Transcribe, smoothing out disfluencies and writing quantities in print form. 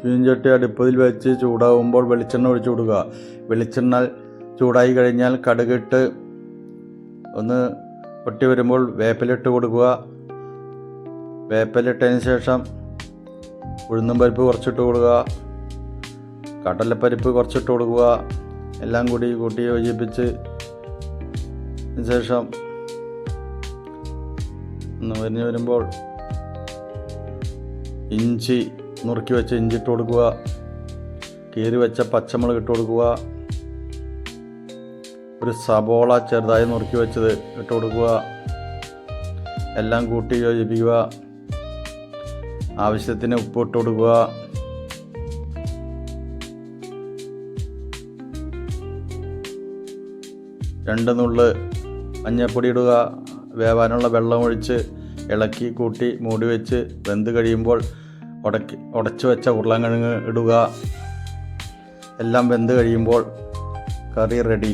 ചീനച്ചട്ടി അടുപ്പത്തിൽ വെച്ച് ചൂടാകുമ്പോൾ വെളിച്ചെണ്ണ ഒഴിച്ചു കൊടുക്കുക. വെളിച്ചെണ്ണ ചൂടായി കഴിഞ്ഞാൽ കടുകിട്ട് ഒന്ന് പൊട്ടി വരുമ്പോൾ വേപ്പിലിട്ട് കൊടുക്കുക. വേപ്പിലിട്ടതിന് ശേഷം ഉഴുന്നും പരിപ്പ് കുറച്ചിട്ട് കൊടുക്കുക, കടലപ്പരിപ്പ് കുറച്ചിട്ട് കൊടുക്കുക. എല്ലാം കൂടി കൂട്ടി യോജിപ്പിച്ച് ശേഷം ഒന്ന് വരിഞ്ഞ് വരുമ്പോൾ ഇഞ്ചി നുറുക്കി വെച്ച ഇഞ്ചി ഇട്ട് കൊടുക്കുക. കീറി വെച്ച പച്ചമുളക് ഇട്ട് കൊടുക്കുക. ഒരു സബോള ചെറുതായി നുറുക്കി വെച്ചത് ഇട്ട് കൊടുക്കുക. എല്ലാം കൂട്ടി യോജിപ്പിക്കുക. ആവശ്യത്തിന് ഉപ്പ് ഇട്ട് കൊടുക്കുക. രണ്ട് നുള്ള് മഞ്ഞൾപ്പൊടി ഇടുക. വേവാനുള്ള വെള്ളം ഒഴിച്ച് ഇളക്കി കൂട്ടി മൂടി വെച്ച് വെന്ത് കഴിയുമ്പോൾ ഉടച്ചു വെച്ച ഉരുളൻകിഴങ്ങ് ഇടുക. എല്ലാം വെന്ത് കഴിയുമ്പോൾ കറി റെഡി.